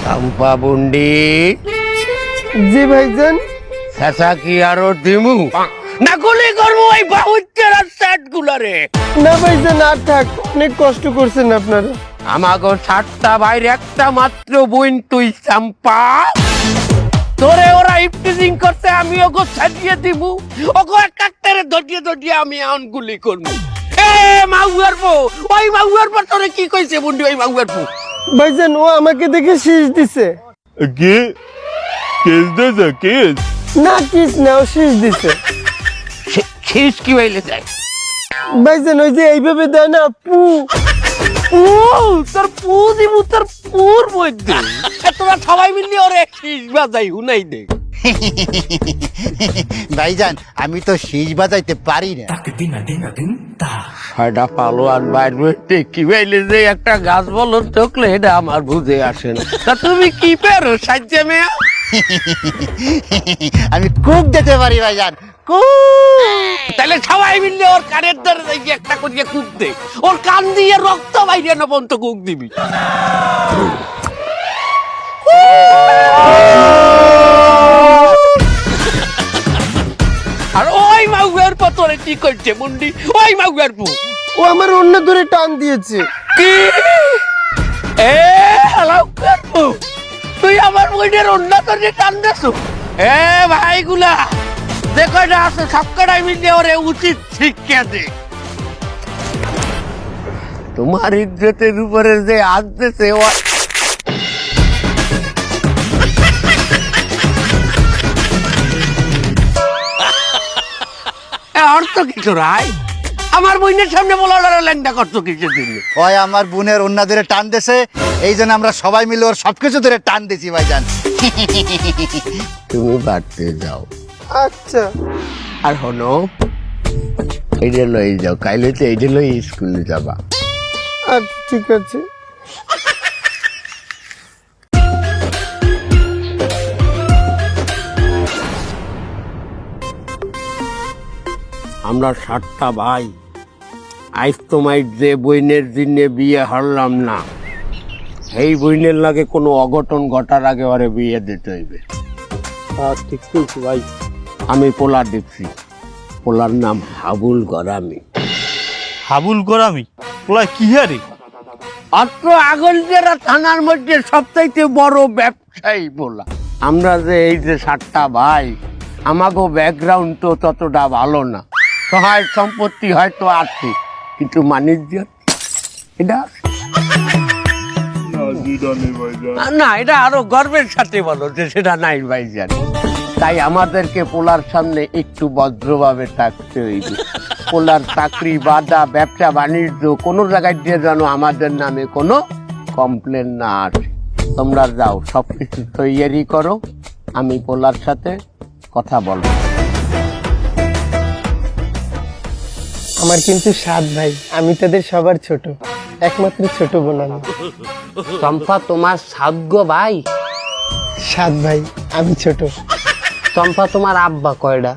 চম্পা বুন্ডি জি ভাইজান। শেষা কি আরো দিমু না গুলি করবো ওই বাহুচ্চের সেট গুলারে? না ভাইজান আর থাক, অনেক কষ্ট করছেন আপনারা। আমাগো 7টা বাইরে একটা মাত্র বইন তুই চম্পা, তোরে ওরা ইফটিজিং করতে আমি ওগো ছাড়িয়ে দিবু, ওগো এক একটারে ধরিয়ে আমি এখন গুলি করবো। এ মাউয়ার পো, ওই মাউয়ার পর তোরে কি কইছে বুন্ডি? ওই মাউয়ার পো ভাইজান ও আমাকে দেখে শীষ দিছে। কে কেস দেছে? কেস না কিস না, ও শীষ দিছে। শেষ কি হইলে যায় ভাইজান ওই যে এইভাবে দেয় না পু। ও তোর পু দিবু, তোর পুর মধ্যে তোরা সবাই মিললি ওরে শীষ বাজাই হুনাই দে। ভাইজান আমি তো শীষ বাজাইতে পারি না। ছয়টা পালোয়ান বাইরে কি হইলে যে একটা গাছ বলন চকলে এটা আমার বুঝে আসে না। তা তুমি কি পেরো সাজ্জা মেয়া? আমি কুক দিতে পারি ভাইজান, তাহলে সবাই মিললে ওর কানের ধরে দেখি একটা করিয়ে কুক দে, ওর কান দিয়ে রক্ত বাইরে না পর্যন্ত কুক দিবি। আর ওই মাগুয়ার পতরে কি করছে মুন্ডি? ওই মাগুয়ার পু ও আমার অন্য ধরে টান দিয়েছে। কি এ হ্যালো করবো তুই আমার বইনের অন্য ধরে টান দেছো? এ ভাইগুলা দেখো এটা আছে সবকটাই মিলে ওরে উচিত শিক্ষা দে। তোমার ইজ্জতের উপরে যে আসতেছে ও অর্থ কিছু রায় আমার বোনের সামনে বলার ল্যাংটা করতো কিছু দিন। ওই আমার বোনের অন্য ধরে টান দেছে, এই জন্য আমরা সবাই মিলে ওর সবকিছু ধরে টান দিছি ভাইজান। তুমি বাড়তে যাও। আচ্ছা আর হনো এইটা লই যাও, কাইলে তো এইটা লই স্কুলে যাবা। আচ্ছা ঠিক আছে। আমরা 7টা ভাই আইস তোমায় যে বইনের দিনে বিয়ে হারলাম না, এই বইনের লাগে কোনো অঘটন ঘটার আগে ওরে বিয়ে দিতে হইবে। ঠিক বলছি ভাই। আমি পোলা দেখছি, পোলার নাম হাবুল গরামি। হাবুল গোরামি পোলা কি হারে? অত্র আগলজেরা থানার মধ্যে সবচাইতে বড় ব্যবসায়ী পোলা। আমরা যে এই যে 7টা ভাই, আমাগো ব্যাকগ্রাউন্ড তো ততটা ভালো না, সহায় সম্পত্তি হয়তো আছে কিন্তু বাণিজ্য এটা না, এটা আরো গর্বের সাথে বলো যে সেটা নাই ভাইজান। তাই আমাদেরকে পোলার সামনে একটু ভদ্রভাবে থাকতে হইবে। পোলার চাকরি বাদা ব্যবসা বাণিজ্য কোনো জায়গায় দিয়ে যেন আমাদের নামে কোনো কমপ্লেন না আসে। তোমরা যাও সবকিছু তৈরি করো, আমি পোলার সাথে কথা বলবো। আমার কিন্তু 7 ভাই, আমি তাদের সবার ছোট, একমাত্র ছোট বোন আমি। চম্পা তোমার 7 গো ভাই? 7 ভাই, আমি ছোট। চম্পা তোমার আব্বা কয়টা?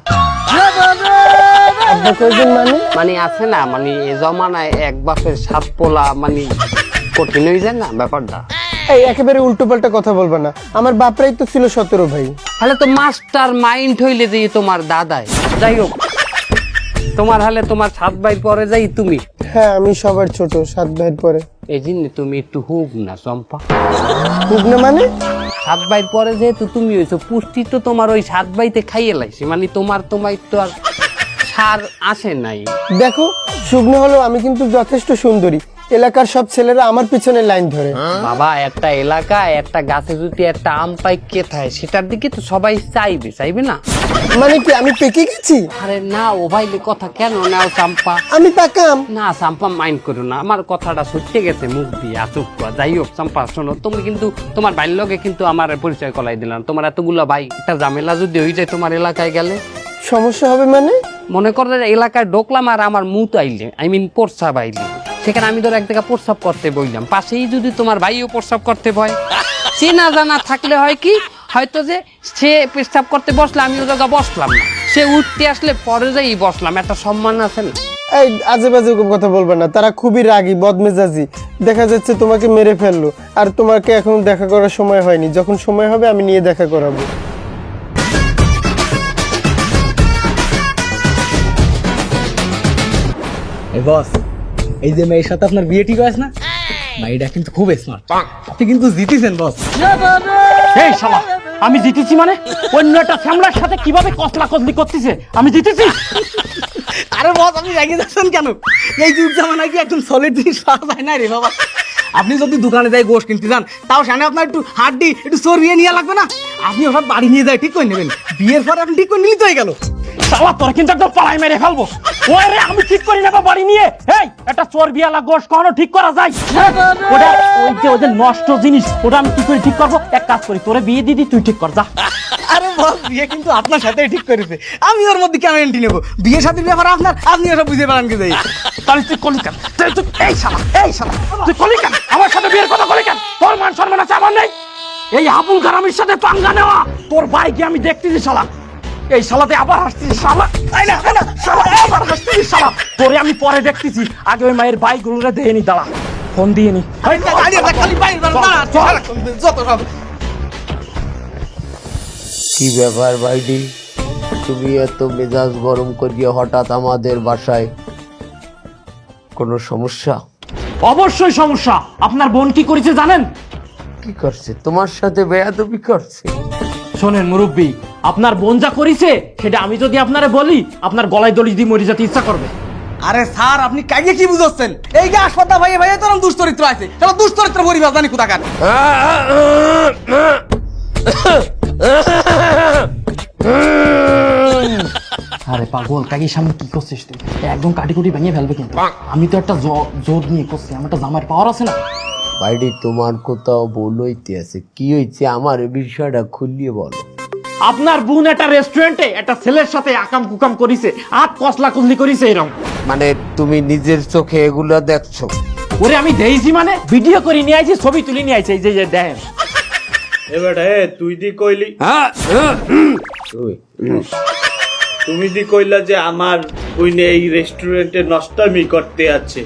আব্বা কয়জন মানে? মানে আছে না, মানে এ জমানায় এক বাপের 7 পোলা মানে কঠিন হয়ে যায় না ব্যাপারটা। এই একেবারে উল্টো পাল্টা কথা বলবা না, আমার বাপরাই তো ছিল 17 ভাই। তাহলে তো মাস্টার মাইন্ড হইলে যে তোমার দাদাই। যাই হোক, তোমার হালে তোমার 7 ভাই পরে যাই তুমি। হ্যাঁ আমি সবার ছোট, 7 ভাইয়ের পরে। এই জন্য তুমি একটু হুক না চম্পা। বুঝ না মানে? সাত ভাইয়ের পরে যেহেতু তুমি হয়েছো, পুষ্টি তো তোমার ওই সাত ভাইতে খাইয়ে লাইছি, মানে তোমার তো আর সার আসে নাই। দেখো, শুকনো হলেও আমি কিন্তু যথেষ্ট সুন্দরী। এলাকার সব ছেলেরা আমার পিছনে লাইন ধরে। বাবা, একটা এলাকায় একটা গাছে যদি একটা আম পাই কে থাকে, সেটার দিকে তো সবাই চাইবে না? মানে কি আমি পেকে গেছি? আরে না, ও ভাইলে কথা কেন নাও চাম্পা? আমি পাকাম না চাম্পা, মাইন্ড করো না, আমার কথাটা সত্যি গেছে মুখ দিয়ে আসুক। যাই হোক চাম্পা, শোনো, তুমি কিন্তু তোমার ভাইয়ের লগে কিন্তু আমার পরিচয় করাই দিলাম। তোমার এতগুলো ভাই, একটা ঝামেলা যদি হয়ে যায় তোমার এলাকায় গেলে, সমস্যা হবে মানে? মনে করো এলাকায় ঢোকলাম আর আমার মুত আইলে, প্রস্রাব আইলে, সেখানে আমি ধর এক জায়গায় প্রস্রাব করতে বইলাম, পাশেই যদি তোমার ভাইও প্রস্রাব করতে ভয়, চেনা জানা থাকলে হয় কি, হয়তো যে সে প্রস্রাব করতে বসলে আমি ও জায়গা বসলাম না, সে উঠতে আসলে পরে যাই বসলাম, একটা সম্মান আছে না? এই আজে বাজে কথা বলবে না, তারা খুবই রাগী বদমেজাজি। দেখা যাচ্ছে তোমাকে মেরে ফেললো, আর তোমাকে এখন দেখা করার সময় হয়নি। যখন সময় হবে আমি নিয়ে দেখা করাবো। এই বস, এই যে মেয়ের সাথে আপনার বিয়ে ঠিক আছে না, মেয়েটা কিন্তু খুব স্মার্ট। আপনি কিন্তু জিতেছেন বস। এই শালা, আমি জিতেছি মানে? অন্য একটা শ্যামলার সাথে কিভাবে কসলা কসলি করতেছে, আমি জিতেছি? আরে বস, আপনি রেগে যাচ্ছেন কেন? এই যুগ জামানায় কি একদম সলিড জিনিস পাওয়া যায় না রে বাবা। আপনি যদি দোকানে যাই গোশ কিনতে যান, তাও সামনে আপনার একটু হাড্ডি একটু চর্বিয়ে নিয়ে লাগবে না? আপনি ওসব বাড়ি নিয়ে যায় ঠিক করে নেবেন, বিয়ের পরে আপনি ঠিক করে নিলে তো হয়ে গেল। শালা তোর কিন্তু একদম পালাই মেরে ফেলবো। ওই রে, আমি ঠিক করি নেবো বাড়ি নিয়ে। এই একটা চর্বিয়ালা গোশ কখনো ঠিক করা যায়? ওটা ওদের নষ্ট জিনিস, ওটা আমি কি করে ঠিক করবো? এক কাজ করি, তোরে বিয়ে দিদি, তুই ঠিক কর যা। আরে বস, বিয়ে কিন্তু আপনার সাথে ঠিক করেছে, আমি ওর মধ্যে কেন এন্ট্রি নেবো? বিয়ের সাথে ব্যাপার আপনার, আপনি ওসব বুঝে পারেন কি যাই। তাহলে তুই কলি কেন? এই শালা, তুই কলি কেন? আমার সাথে বিয়ের কথা কলি কেন? তোর মান সম্মান আছে আমার নেই? এই আবুল কালামের সাথে পাঙ্গা নেওয়া তোর ভাইকে আমি দেখতেছি শালা। এই শালাতে আবার হাসতেছিস শালা। শালা আবার হাসতেছিস শালা। তোরে আমি পরে দেখতেছি, আগে ওই মায়ের বাইকগুলোরে দিয়ে নি, দাঁড়া, ফোন দিয়ে নি। কি ব্যাপার ভাইডি, তুমি এত মেজাজ গরম করিয়ে হঠাৎ আমাদের বাসায়? কোনো সমস্যা? অবশ্যই সমস্যা। আপনার বোন কি করেছে জানেন? কি করছে? তোমার সাথে বেয়াদবি করছে? শোনেন মুরব্বী, আপনার বোন যা করেছে সেটা আমি যদি আপনারে বলি, আপনার গলায় দড়ি দিয়ে মরে যেতে ইচ্ছা করবে। আরে স্যার, আপনি কাইয়ে কি বুঝাচ্ছেন? এই যে হাসপাতাল ভাইয়ে ভাইয়ে তোর দুশ্চরিত্র আছে, চলো দুশ্চরিত্র পরিবার জানি কোথাকার। আরে পাগল, কাকির সামনে কি করছিস তুই? একদম কাটিকুটি ভেঙে ফেলবে কিন্তু। আমি তো একটা জোর নিয়ে করছি, আমার একটা জামার পাওয়ার আছে না। ভাইডি, তোমার কোথাও ভুল হইতে আছে। কি হয়েছে আমার এই বিষয়টা খুলিয়ে বলো। আপনার বোন একটা রেস্টুরেন্টে একটা ছেলের সাথে আকাম কুকাম করিছে, আর কসলা কুসলি করিছে এরকম। মানে তুমি নিজের চোখে এগুলো দেখছো? ওরে আমি দেখছি, মানে ভিডিও করে নিয়ে আইছি, ছবি তুলে নিয়ে আইছি, এই যে দেখেন। এবার তুই দি কইলি, তুমি দি কইলা যে আমার বোনে এই রেস্টুরেন্টে নষ্টামি করতে আছে,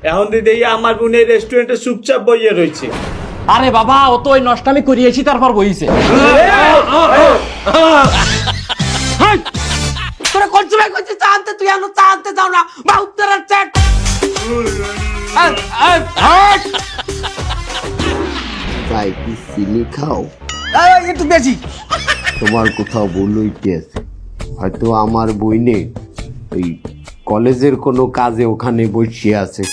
এখন দিদি আমার বোনে এই রেস্টুরেন্টে চুপচাপ বইয়ে রয়েছে। আরে বাবা, ও তো ওই নষ্টামি করিয়েছি তারপর বইছে। তোরা করছিস ভাই, করছিস চা আনতে, তুই এখনো চা আনতে যাও না বা উত্তরের চ্যাট। ভাই, কি চিনি খাও? একটু বেশি। তোমার কোথাও ভুল হইতে আছে। হয়তো আমার বইনে ওই কলেজের কোনো কাজে ওখানে বসে আছে।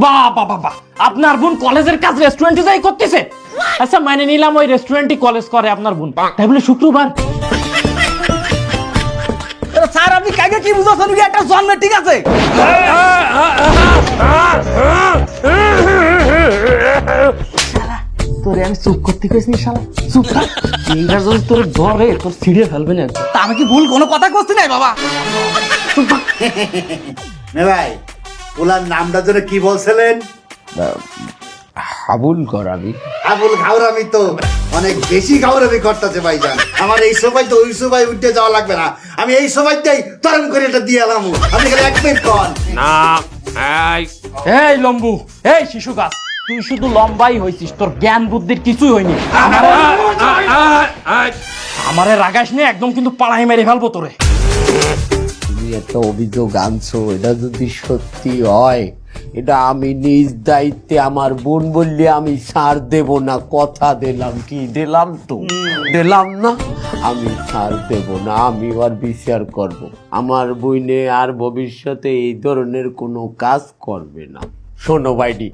বাহ বাহ বাহ, আপনার বোন কলেজের কাজ রেস্টুরেন্টে যাই করতেছে? আচ্ছা মানে নিলাম ওই রেস্টুরেন্টই কলেজ করে আপনার বোন, তাই বলে শুক্রবার? স্যার, আপনি কাইয়ে কি বুঝাচ্ছেন? একটা জন্মে ঠিক আছে। তোরে আমি চুপ করতে কইছি শালা, চুপ থাক। এইটা যদি তোর ধরে তোর ছিড়ে ফেলবে না। তা আমি কি ভুল কোনো কথা করছি নাই বাবা? নে ভাই, ওলার নামটা যেন কি বলছিলেন? হাবুল করাবি? আবুল ঘাউরামি তো অনেক বেশি ঘাউরামি করতেছে ভাইজান। আমার এই সবাই তো ওই সবাই উঠতে যাওয়া লাগবে না, আমি এই সবাইটাই তরম করে এটা দিয়ে এলাম। আপনি খালি এক মিনিট কন না। এই লম্বু, এই শিশু গাছ, তুই শুধু লম্বাই হইছিস, তোর জ্ঞান বুদ্ধির কিছুই হয়নি। আমারে রাগাস নে, একদম কিন্তু পাড়াই মেরে ফেলবো তোরে। তুমি একটা অভিযোগ আনছো, এটা যদি সত্যি হয় এটা আমি নিজ দায়িত্বে আমার বোন বললে আমি ছাড় দেব না, কথা দিলাম। কি দিলাম? তো দিলাম না, আমি ছাড় দেব না, আমি আর বিচার করব। আমার বইনে আর ভবিষ্যতে এই ধরনের কোনো কাজ করবে না। শোনো বাইডি,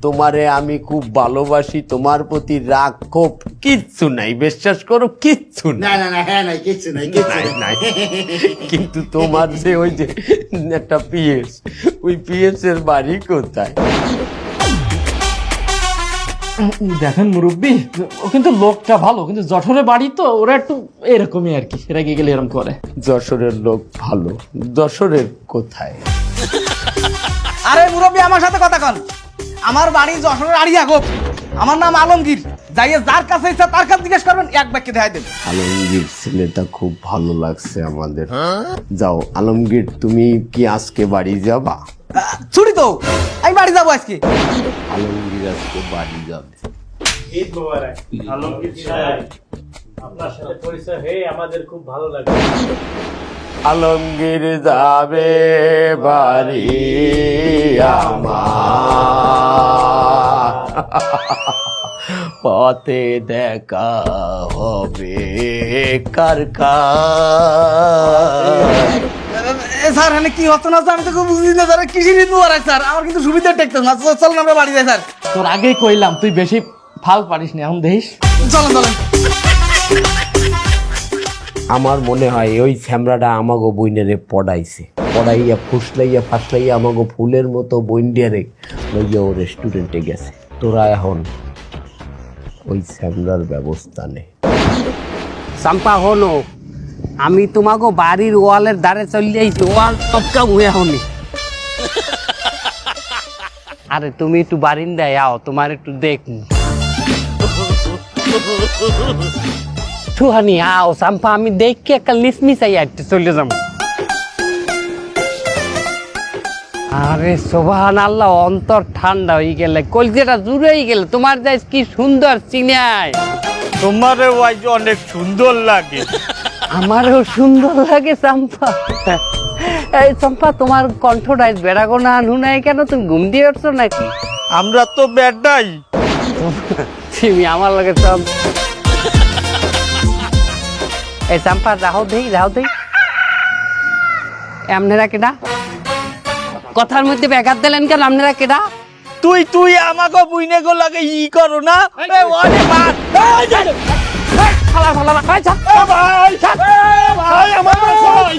তোমারে আমি খুব ভালোবাসি, তোমার প্রতি রাগ ক্ষোভ কিচ্ছু নাই, বিশ্বাস করো, কিচ্ছু নাই। না না না, হ্যাঁ নাই, কিচ্ছু নাই, কিচ্ছু নাই, নাই। নাই। কিন্তু তোমার যে ওই যে একটা পিএস, ওই পিএস এর বাড়ি কোথায়? দেখেন মুরব্বী, ও কিন্তু লোকটা ভালো, কিন্তু জঠরে বাড়ি তো ওরা একটু এরকমই আর কি, রেগে গেলে এরকম করে। যশোরের লোক ভালো, যশোরের কোথায়? আরে মুরব্বী, আমার সাথে কথা কন। আমার বাড়ি যশোরের আড়িয়া গোপ। আমার নাম আলমগীর। যাইয়ে যার কাছে ইচ্ছা তার কাছে জিজ্ঞেস করবেন, এক বাক্যে দেখাই দেবেন। আলমগীর ছেলেটা খুব ভালো লাগছে আমাদের। যাও আলমগীর, তুমি কি আজকে বাড়ি যাবা? ছুটি তো, আমি বাড়ি যাবো আজকে। আলমগীর আজকে বাড়ি যাবে। ঈদ মোবারক আলমগীর সাহেব, আপনার সাথে পরিচয় হয়ে আমাদের খুব ভালো লাগে। আলমগীর যাবে বাড়ি আমার, পথে দেখা হবে কার কার। স্যার এখানে কি হতো না আমি তো খুব বুঝি না স্যার। কৃষি ঈদ মোবারক স্যার, আমার কিন্তু সুবিধা টেকতো না। চল আমরা বাড়ি যাই স্যার। তোর আগেই কইলাম তুই বেশি ফাল পারিস না, এখন দেখিস। চলেন চলেন। আমার মনে হয় ওই ছ্যামরাটা আমাগো বইনেরে পড়াইছে, পড়াইয়া ফুসলাইয়া ফাসলাইয়া আমাগো ফুলের মতো বইন্ডিয়ারে লইয়া ও রেস্টুরেন্টে গেছে। তোরা এখন ওই ছ্যামরার ব্যবস্থা নে। চাম্পা হলো, আমি তোমাকে বাড়ির ওয়ালের ধারে চলে যাইছি, ওয়াল টপকা মুয়ে হনি। আরে তুমি একটু বারিন্দায় আও, তোমার একটু দেখ। তুহানি আও চাম্পা, আমি দেখকে একটা লিসমিসাই আইতে চলে যাবো। আরে সুবহানাল্লাহ, অন্তর ঠান্ডা হয়ে গেলে, কলজেটা জুড়েই গেলে। তোমার যাই কি সুন্দর চিনায়। তোমারে ওই যে অনেক সুন্দর লাগে। আমারও সুন্দর লাগে চাম্পা। এই চম্পা, তোমার কণ্ঠটা বেড়াগো না নুনাই কেন? তুমি ঘুম দিয়ে উঠছো নাকি? আমরা তো বেডাই। তুমি আমার লাগে সব। এই চাম্পা, রাহো দেই, রাহো দেই। আপনারা কেডা? কথার মধ্যে ব্যাঘাত দিলেন কেন? আপনারা কেডা? তুই আমাকে বুইনে গো লাগে ই করো না। এ ওরে মার। ফালা ফালা ভাই, ছাড়। ভাই ভাই আমার ভাই।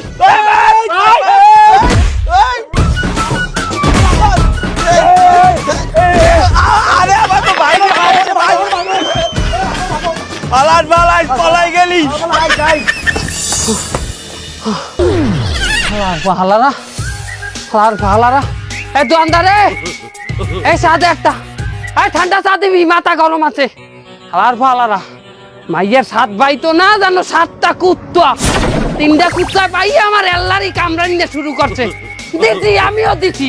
আরে আমার তো ভাই ভাই পালাই পলাই গেলি। ফালারা ফালারা, এই দোকানদারে, এই সাথে একটা, এই ঠান্ডা চা দিবি, মাথা গরম আছে। ফালারা মাইয়ের সাত ভাই তো না জানো, সাতটা কুত্তা, তিনটা কুত্তা পাইয়া আমার এল্লারই কামড়ানি শুরু করছে। দিছি, আমিও দিছি,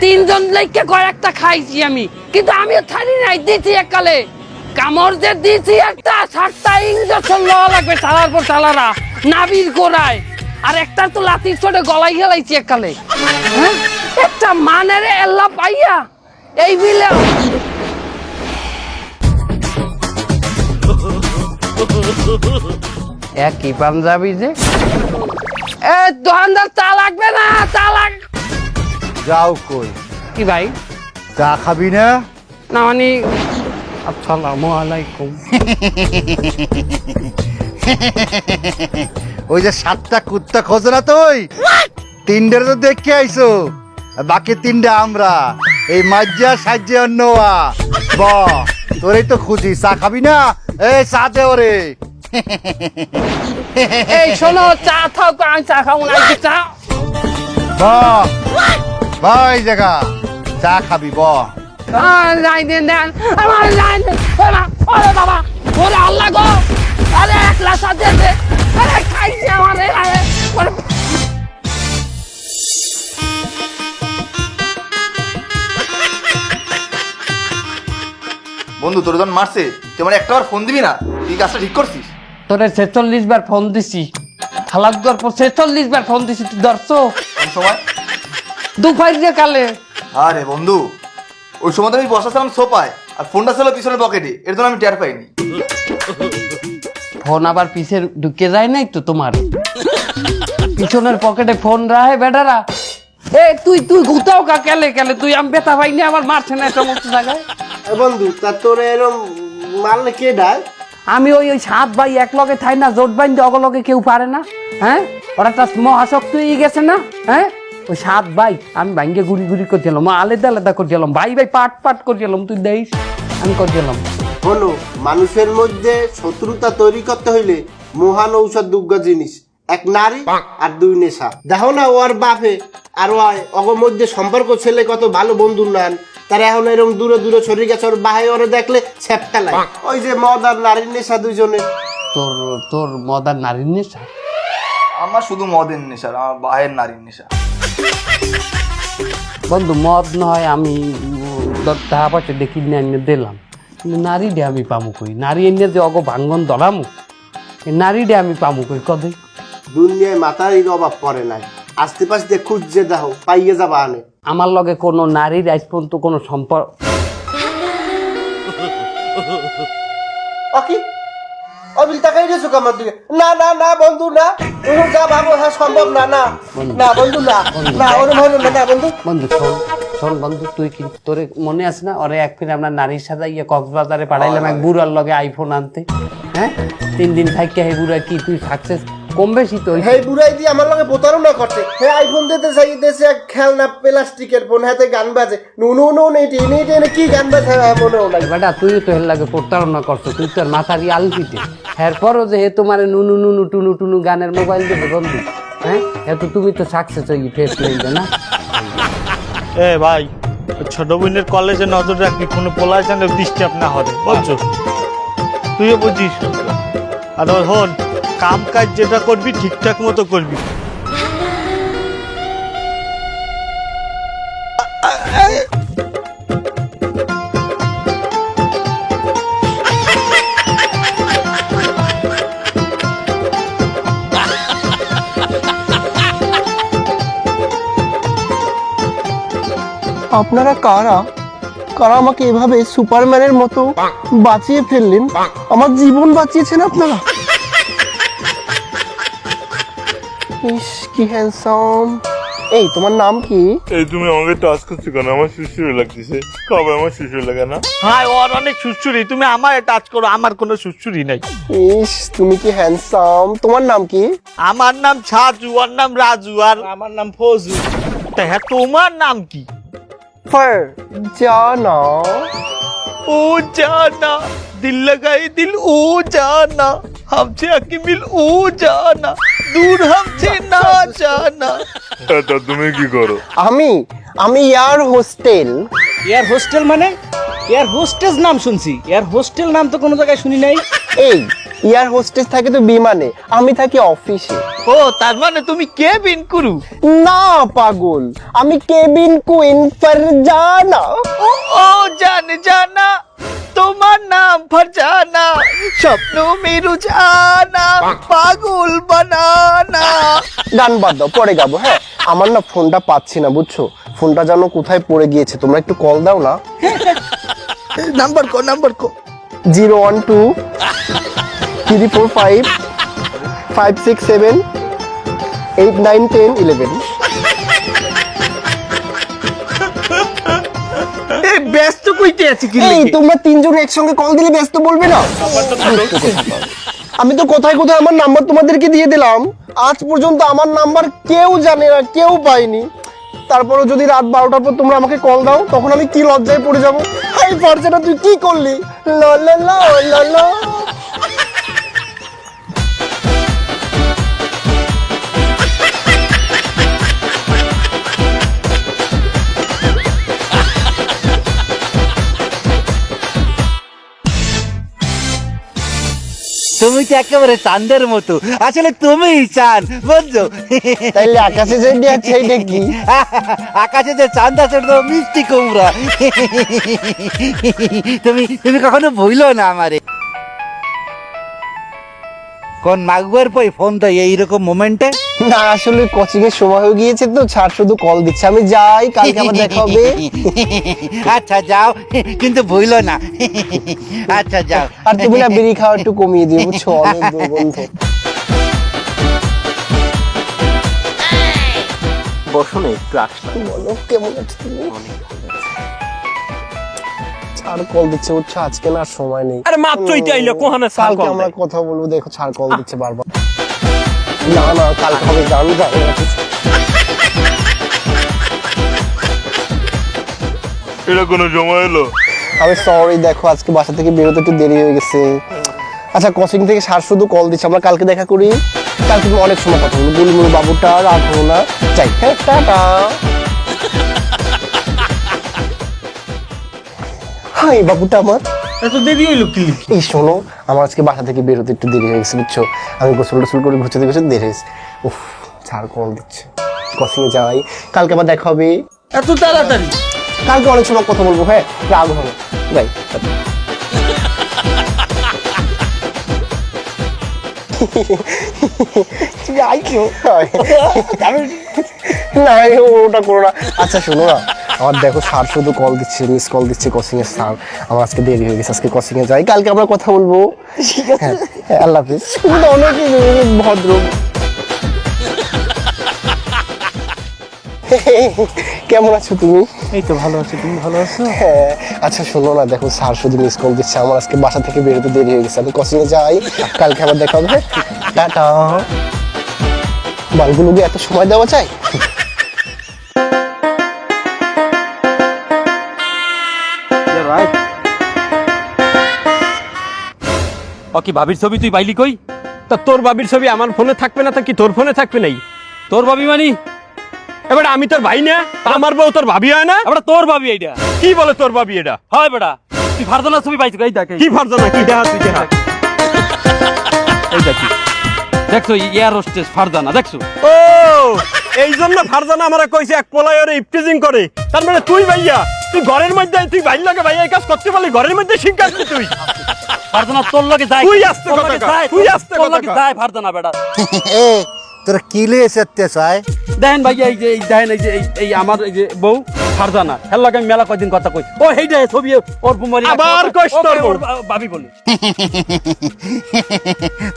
তিনজন লাইকে কয়েকটা খাইছি আমি, কিন্তু আমিও ছাড়ি নাই, দিছি একালে। কামড় যে দিছি একটা, 7টা ইঞ্জেকশন লওয়া লাগবে সালার পর সালারা, নাবির গোড়ায়। আর একটা তো লাতির চোটে গলাই গেলাইছি একালে। হ্যাঁ, একটা মানের এল্লা পাইয়া এই বিলে। একই পাঞ্জাবি যে। এ দোকানদার, চা লাগবে না? চা লাগ। যাও কই, কি ভাই? চা খাবি না? না মানে, আসসালামু আলাইকুম। ওই যে 7টা কুত্তা খোঁজে না তুই, 3টার তো দেখে আইছো, আর বাকি 3টা আমরা। এই মাজ্জা সাজ্জে অন্যয়া ব তোরই তো খুঁজি। চা খাবি না? এই চা দে ওরে। এই শোনো, চা থাক, আমি চা খাবো না। চা ভাই জায়গা চা খাবি ব। যাই দেন দেন, আমার যাই দেন। ওরে বাবা, ওরে আল্লাহ গো, আরে একলা সাথে আরে খাইছে আমারে। বন্ধু তোর যখন মারছে তুই আমার একটাবার ফোন দিবি না? তুই কাজটা ঠিক করছিস? তোরে 46 বার ফোন দিছি, খালাক গর পর 46 বার ফোন দিছি, তুই ধরছো? কোন সময়? দুপাইরে কালে আরে বন্ধু, ওই সময় তো আমি বসাছিলাম সোফায় আর ফোনটা ছিল পিছনের পকেটে, এর জন্য আমি টের পাইনি। ফোন আবার পিছে ঢুকে যায় নাই তো তোমার পিছনের পকেটে ফোন রাহে বেটারা। এ তুই গুতাও কা কেলে কেলে তুই আমি বেতা পাইনি আমার মারছে না সমস্ত জায়গায়। বন্ধু তা তোর এরম মারলে কে ডায়? আমি ওই 7 ভাই এক লগে থাই না, জোট বাইন অগলগে কেউ পারে না। হ্যাঁ, ওরা একটা মহাশক্তি হয়ে গেছে না। হ্যাঁ, ওই 7 ভাই আমি ভাঙ্গে গুড়ি গুড়ি করছিলাম, আলাদা আলাদা করছিলাম, ভাই পাট পাট করছিলাম, তুই দেখিস আমি করছিলাম। হলো মানুষের মধ্যে শত্রুতা তৈরি করতে হইলে মহান ঔষধ দুর্গা জিনিস, এক নারী আর 2 নেশা। দেখো না ওর বাপে আর অগর মধ্যে সম্পর্ক ছেলে কত ভালো বন্ধু নান, তারা এখন এরকম দূরে দূরে ছড়িয়ে গেছে, ওর বাহে ওরে দেখলে ছ্যাপ ফেলায়। ওই যে মদ আর নারীর নেশা দুইজনে। তোর মদার নারীর নেশা? আমার শুধু মদের নেশা, আমার বাহের নারীর নেশা। বন্ধু মদ নয়, আমি টাকা পয়সা দেখি না এনে দিলাম, কিন্তু নারী ডে আমি পামু কই? নারী এনে যে অগ ভাঙ্গন ধরামু, নারী ডে আমি পামু কই কদে? দুনিয়ায় মাতারির অভাব পড়ে নাই, আস্তে পাশে খুঁজছে দেখো পাইয়ে যাবা আনে। আমার লগে কোনো নারীর আজ পর্যন্ত কোনো সম্পর্ক। ওকে অবিল তাকাই রেছো আমার দিকে। না না না বন্ধু না, ওর যা ভাবো হ্যাঁ সম্ভব না। না না বন্ধু না, না ওর ভালো না। না বন্ধু, বন্ধু শোন বন্ধু, তুই কি তোর মনে আছে না ওরে এক ফির আমরা নারীর সাথে ইয়ে কক্সবাজারে পাঠাইলাম এক বুড়ার লগে আইফোন আনতে? হ্যাঁ, 3 দিন থাকি হে বুড়া কি তুই সাকসেস কম বেশি তো? হে বুড়াই দিয়ে আমার লগে প্রতারণা করছে। হে আইফোন দিতে চাই দেশে এক খেলনা প্লাস্টিকের ফোন, হাতে গান বাজে নুনু নুন নেটি কি গান বাজে মনেও নাই। বেটা তুই তো হের লাগে প্রতারণা করছো, তুই তোর মাথারই আলপিতে। এরপরও যে হে তোমার নুনু নুনু টুনু টুনু গানের মোবাইল দেবে বন্ধু। হ্যাঁ, এত তুমি তো সাকসেস হয়ে ফেস লইবে না। এ ভাই, ছোট বোনের কলেজে নজর রাখবি, কোনো পোলায় যেন ডিস্টার্ব না হবে, বুঝছো? তুইও বুঝিস। আর হন, কাম কাজ যেটা করবি ঠিকঠাক মতো করবি। আপনারা কারা কারা আমাকে এভাবে সুপারম্যানের মতো বাঁচিয়ে ফেললেন? আমার জীবন বাঁচিয়েছেন আপনারা। ইস কি হ্যান্ডসাম। এই তোমার নাম কি? এই তুমি আমাকে টাচ করছো কেন? আমার সুশ্রী লাগতেছে। কবে আমার সুশ্রী লাগে না? হ্যাঁ, ওর অনেক সুশ্রী, তুমি আমায় টাচ করো, আমার কোনো সুশ্রী নাই। ইস তুমি কি হ্যান্ডসাম। তোমার নাম কি? আমার নাম ছাজু, ওর নাম রাজু, আর আমার নাম ফজু। হ্যাঁ, তোমার নাম কি? জানা। ও জানা, দিল লাগাই দিল ও জানা, हमसे आके मिल ও জানা, দূর हमसे না জানা। তা তুমি কি করো? আমি এয়ার হোস্টেল। এয়ার হোস্টেল মানে? এয়ার হোস্টেস নাম শুনছি, এয়ার হোস্টেল নাম তো কোনো জায়গায় শুনি নাই। এই এয়ার হোস্টেস থাকে তো বিমানে, আমি থাকি অফিসে। ও তার মানে তুমি কেবিন ক্রু? না পাগল, আমি কেবিন কুইন ফারজানা। ও জানে জানা, তোমার নাম ফারজানা, স্বপ্ন মে রুজানা, পাগল বানানা। গান বাদ দাও, পরে গাবো। হ্যাঁ, আমার না ফোনটা পাচ্ছি না বুঝছো, ফোনটা যেন কোথায় পড়ে গিয়েছে, তোমরা একটু কল দাও না। নাম্বার কো 012 345 567 8 9 10 11। এই ব্যস্ত কইতে আছি কি? এই তোমরা 3 জন একসঙ্গে কল দিলে ব্যস্ত বলবে না? আমি তো কোথায় কোথায় আমার নাম্বার তোমাদেরকে দিয়ে দিলাম, আজ পর্যন্ত আমার নাম্বার কেউ জানে না, কেউ পায়নি। তারপরে যদি রাত 12টার পর তোমরা আমাকে কল দাও, তখন আমি কি লজ্জায় পড়ে যাবো। এই ফারজানা তুই কি করলি? ল ল ল ল ল। তুমি তো একেবারে চাঁদের মতো, আসলে তুমিই চাঁদ, বুঝছো? তাইলে আকাশে যে আছে এইটা কি? আকাশে যে চাঁদ আছে তো মিষ্টি কুমড়া। তুমি কখনো ভুলো না আমারে। কোন মাগুয়ার পই ফোন তো এইরকম মোমেন্টে? না আসলে কোচিং এর সময় হয়ে গিয়েছে তো, ছাড় শুধু কল দিচ্ছে। আমি যাই, কালকে আবার দেখা হবে। আচ্ছা যাও, কিন্তু ভুলো না। আচ্ছা যাও। আর তুমি না বিড়ি খাওয়া একটু কমিয়ে দিও, বুঝছো? অনেক দুর্গন্ধ। বসো না, একটু আসলাম। বলো কেমন আছো তুমি? ছাড় কল দিচ্ছে, বুঝছো? আজকে না আর সময় নেই। আরে মাত্রই তো আইলো, কোহানে ছাড় কালকে কল আমরা দেয়? কথা বলবো, দেখো ছাড় কল দিচ্ছে বারবার। না না কালকে হবে, জানি যাই না। এটা কোনো সময় এলো? আমি সরি, দেখো আজকে বাসা থেকে বেরোতে একটু দেরি হয়ে গেছে। আচ্ছা কোচিং থেকে স্যার শুধু কল দিচ্ছে, আমরা কালকে দেখা করি। কালকে তুমি অনেক সময় কথা বলবো। গুলমুল বাবুটা রাখবো না, যাই। হ্যাঁ টাটা। হাই বাবুটা আমার। এত দেরি হইলো কি? এই শোনো, আমার আজকে বাসা থেকে বেরোতে একটু দেরি হয়ে গেছে, বুঝছো? আমি গোসল টোসল করে ঘুরতে ঘুরতে দেরি হয়েছে। উফ, স্যার কল দিচ্ছে, কোচিং এ যাই। কালকে আবার দেখা হবে। এত তাড়াতাড়ি? কালকে অনেক সময় কথা বলবো। হ্যাঁ রাগ হলো, যাই। না ওটা করো না। আচ্ছা শোনো না, আমার দেখো স্যার শুধু কল দিচ্ছে, মিস কল দিচ্ছে কোচিং এর স্যার। আমার আজকে দেরি হয়ে গেছে, আজকে কোচিং এ যাই, কালকে আমরা কথা বলবো। হ্যাঁ আল্লাহ হাফিজ। তুমি তো অনেক ভদ্র। কেমন আছো তুমি? এই তো ভালো আছি, তুমি ভালো আছো? হ্যাঁ। আচ্ছা শোনো না, দেখো স্যার শুধু মিস কল দিচ্ছে, আমার আজকে বাসা থেকে বেরোতে দেরি হয়ে গেছে, আমি কোচিং এ যাই, কালকে আবার দেখা হবে। টাটা। বালগুলোকে এত সময় দেওয়া চাই? ও কি ভাবির ছবি তুই পাইলি কই? তা তোর ভাবির ছবি আমার ফোনে থাকবে না, তা কি তোর ফোনে থাকবে নাই? তোর ভাবি মানি? এবার আমি তোর ভাই না, আমার বউ তোর ভাবি হয় না? এবার তোর ভাবি এইটা কি বলে? তোর ভাবি এটা হয় বেটা? তুই ফারজানার ছবি পাইছিস? এই দেখ, কি ফারজানা? কি দেখা? তুই দেখা, এই দেখ, দেখছো এয়ার হোস্টেস ফারজানা, দেখছো? ও এই জন্য ফারজানা আমারে কইছে এক পোলাই ওরে ইফটিজিং করে। তার মানে তুই ভাইয়া, তুই ঘরের মধ্যে, তুই ভাই লাগে ভাইয়া এই কাজ করতে পারলি, ঘরের মধ্যে শিখাচ্ছি তুই। ফারজানা তোর লাগে যায়, তুই আসতে কথা কয়, তুই আসতে কথা কয়, যায় ফারজানা বেটা। এ তোরা কি লিয়েছে চাই? দেখেন ভাইয়া, এই যে এই দেখেন, এই যে এই আমার এই যে বউ ফারজানা, হেল লাগে আমি মেলা কয়দিন কথা কই। ও হেই যায় ছবি ওর বুমারি আবার কইছ তোর ভাবি বলে।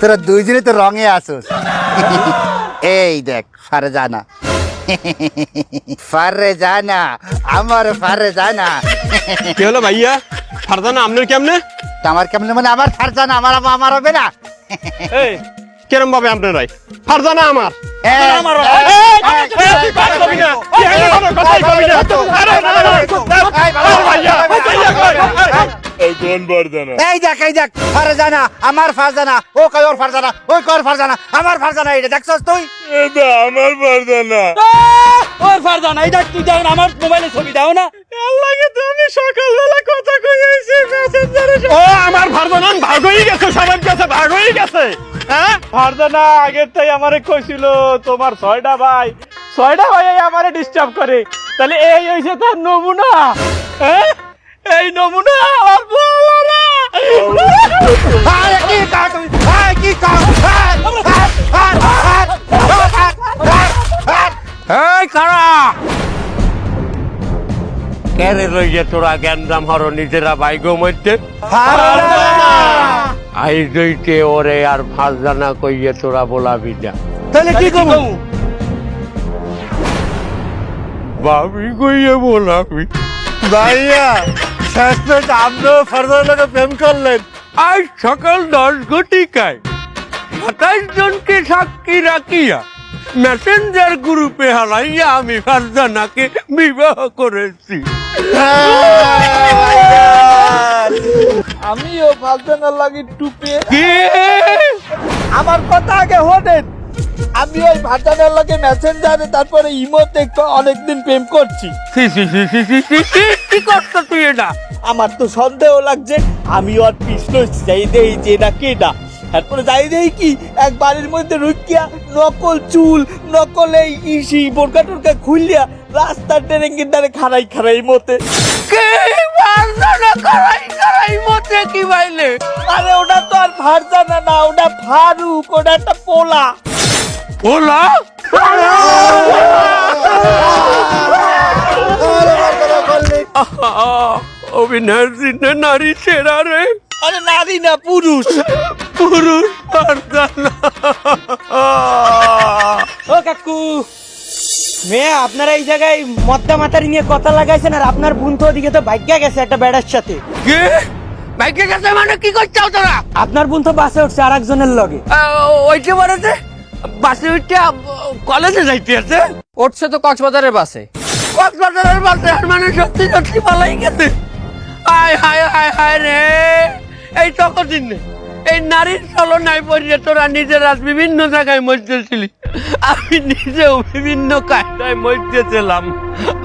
তোরা দুইজনে তো রঙে আসোস। এই দেখ ফারজানা, ফারজানা, আমার ফারজানা। কি হলো ভাইয়া? ফারজানা আপনার কেমনে? আমার কেমন মানে? আমার ফারজানা, আমার আমার হবে না? এই কেরম ভাবে আপনারাই? ফারজানা আমার, এই, আমার এই, তুই পার কবি না, তুই এমন কথাই কবি না। আরে ভাইয়া এই কোন বর্ধনা? এই দেখ ফারজানা, আমার ফারজানা, ও কয় ওর ফারজানা, ওই কয় ওর ফারজানা, আমার ফারজানা। এটা দেখছস তুই? এটা আমার বর্ধনা। ওর ফারজানা, এই দেখ, তুই দেখেন আমার মোবাইলে ছবি দাও না। লাগে তো আমি সকালবেলা কথা কই আইছি মেসেঞ্জারে। ও আমার ফারজানা ভাগ হয়ে গেছে, সবার কাছে ভাগ হয়ে গেছে। হ্যাঁ ফারজানা আগের তাই আমারে কইছিল তোমার 6টা ভাই, 6টা ভাই আমারে ডিস্টার্ব করে। তাহলে এই হইছে তার নমুনা। হ্যাঁ এই নমুনা আর বলো না। আরে কি কাট তুই? কি কাট? এই কারা কেরে রইয়ে তোরা জ্ঞানদাম হর নিজেরা বাইগো মধ্যে আই দইতে ওরে আর ফারজানা কইয়ে তোরা বলাবি না। তাহলে কি করব? ভাবি কইয়ে বলাবি। ভাইয়া শেষ পেট আপনি ফারজানাকে প্রেম করলেন। আজ সকাল 10 ঘটিকায় 27 জনকে সাক্ষী রাখিয়া মেসেঞ্জার গ্রুপে হারাইয়া আমি ফারজানাকে বিবাহ করেছি। আমিও ফারজানার লাগি টুপে। কি আমার কথা আগে হলেন, আমি ওই ফারজানার লাগে মেসেঞ্জারে তারপরে ইমোতে অনেকদিন প্রেম করছি। কি করছো তুই এটা? আমার তো সন্দেহ লাগছে, আমি ওর পিছনে যাই দেই যে এটা কেটা। তারপরে যাই দেই কি এক বাড়ির মধ্যে ঢুকিয়া নকল চুল, নকল এই ইসি বোরকা টোরকা খুলিয়া রাস্তার ট্রেঙ্গির দ্বারে খাড়াই মতে। কে ফারজানা খারাই মতে কি বাইলে? আরে ওটা তো আর ফারজানা না, ওটা ফারু। ওটা একটা পোলা। ওলা অভিনয়ের দিনে নারী সেরা রে। আরে নারী না, পুরুষ। পুরুষ পারদানা। ও কাকু, মেয়ে আপনারা এই জায়গায় মদ্দা মাতারি নিয়ে কথা লাগাইছেন, আর আপনার বোন তো ওদিকে তো ভাগ্যা গেছে একটা বেড়ার সাথে। কে বাইকে গেছে মানে কি করছাও তোরা? আপনার বোন তো বাসে উঠছে আর একজনের লগে। ওইটা বলেছে বাসে উঠে কলেজে যাইতে আছে। উঠছে তো কক্সবাজারের বাসে। কক্সবাজারের বাসে আর মানে সত্যি সত্যি পালাই গেছে। হায় হায় হায় হায় রে, এই তখন এই নারীর চলনায় পড়িয়ে তোরা নিজেরা বিভিন্ন জায়গায় মরতেছিলি, আমি নিজেও বিভিন্ন কায়দায় মরতেছিলাম।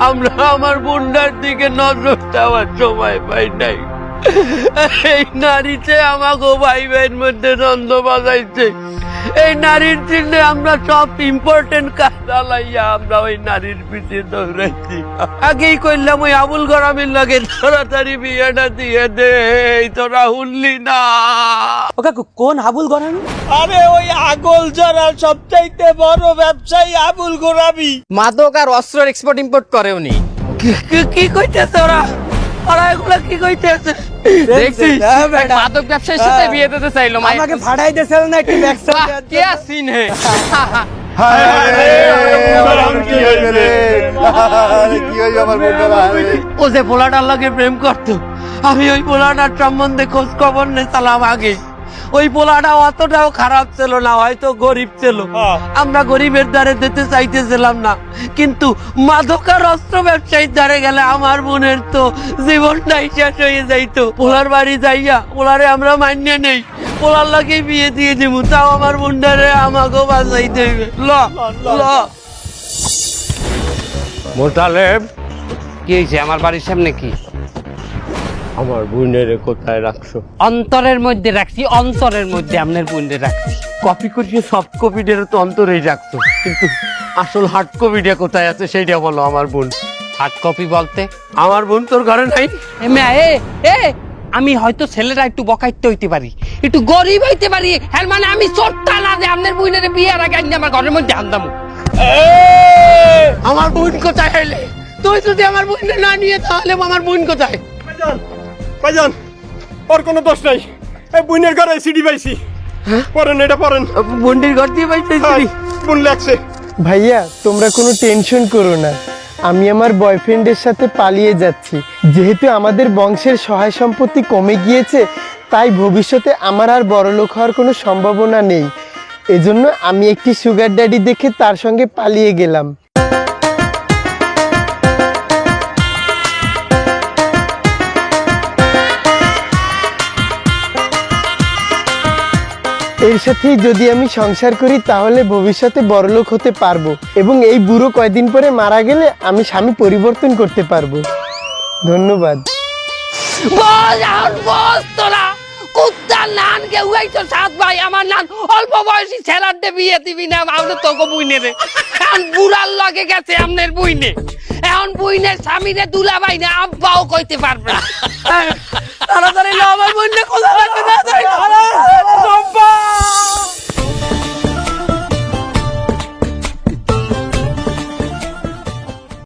আমরা আমার বোনটার দিকে নজর দেওয়ার সময় পাই নাই। এই নারীতে আমাকে ভাই ভাইয়ের মধ্যে দ্বন্দ্ব বাজাইছে। এই নারীর জন্য আমরা সব ইম্পর্টেন্ট কাজ চালাইয়া আমরা ওই নারীর পিছিয়ে দৌড়াইছি। আগেই কইলাম ওই আবুল গরামের লাগে তাড়াতাড়ি বিয়েটা দিয়ে দে, তোরা শুনলি না। ও কাকু, কোন আবুল গরামি? আরে ওই আগল জড়ার সবচাইতে বড় ব্যবসায়ী আবুল গোরামি। মাদক আর অস্ত্রের এক্সপোর্ট ইম্পোর্ট করে উনি। কি কইতেছে ওরা? ওরা এগুলা কি কইতেছে? দেখছিস মাদক ব্যবসায়ীর সাথে বিয়ে দিতে চাইলো। আমাকে ভাড়াই দিয়েছিল না একটু ব্যবসা। কে সিন হে। কি হইবে রে? কি হইবে আমার বন্ধুরা? ও যে পোলাটার লাগে প্রেম করতো, আমি ওই পোলাটার সম্বন্ধে খোঁজ খবর নিয়েছিলাম আগে। ওই পোলাটা অতটাও খারাপ ছিল না, হয়তো গরিব ছিল। আমরা গরিবের দ্বারে দিতে চাইতেছিলাম না, কিন্তু মাদকার অস্ত্র ব্যবসায়ীর দ্বারে গেলে আমার বোনের তো জীবনটাই শেষ হয়ে যাইতো। পোলার বাড়ি যাইয়া পোলারে আমরা মান্য নেই, পোলার লাগে বিয়ে দিয়ে দিব, তাও আমার বোনটারে আমাকেও বাঁচাইতে হইবে। ল ল মোতালেব, কি হয়েছে? আমার বাড়ির সামনে কি? আমার বোনের কোথায় রাখছো? অন্তরের মধ্যে রাখছি, অন্তরের মধ্যে আপনার বোনদের রাখছি। কপি করিয়ে সফট কপিটার তো অন্তরেই রাখতো, কিন্তু আসল হার্ড কপিটা কোথায় আছে সেইটা বলো। আমার বোন হার্ড কপি বলতে আমার বোন তোর ঘরে নাই? আমি হয়তো ছেলেরা একটু বকাইতে হইতে পারি, একটু গরিব হইতে পারি, হ্যাঁ মানে আমি চোরটা না যে আপনার বোনের বিয়ের আগে আনি আমার ঘরের মধ্যে আনতাম। আমার বোন কোথায় এলে? তুই যদি আমার বোনটা না নিয়ে তাহলে আমার বোন কোথায়? ভাইজান, ওর কোনো দোষ নাই। এই বুনের ঘরে সিডি পাইছি। পড়েন, এটা পড়েন। বোনটির ঘর দিয়ে পাইতেছি। বোন লাগছে। ভাইয়া, তোমরা কোনো টেনশন করো না, আমি আমার বয়ফ্রেন্ডের সাথে পালিয়ে যাচ্ছি। যেহেতু আমাদের বংশের সহায় সম্পত্তি কমে গিয়েছে, তাই ভবিষ্যতে আমার আর বড়লোক হওয়ার কোনো সম্ভাবনা নেই। এজন্য আমি একটি সুগার ড্যাডি দেখে তার সঙ্গে পালিয়ে গেলাম। এর সাথেই যদি আমি সংসার করি তাহলে ভবিষ্যতে বড়লোক হতে পারবো, এবং এই বুড়ো কয়দিন পরে মারা গেলে আমি স্বামী পরিবর্তন করতে পারবো। ধন্যবাদ। তোরা কুত্তার নান কে উইছো সাত ভাই, আমার নান অল্প বয়সী ছেলার দে বিয়ে দিবি না আমরা তোকে বুইনে রে। এখন বুড়ার লগে গেছে আমনের বুইনে, এখন বুইনের স্বামীরে দুলা ভাই না আব্বাও কইতে পারবে না। তাড়াতাড়ি আমার বোনটা কোথায়?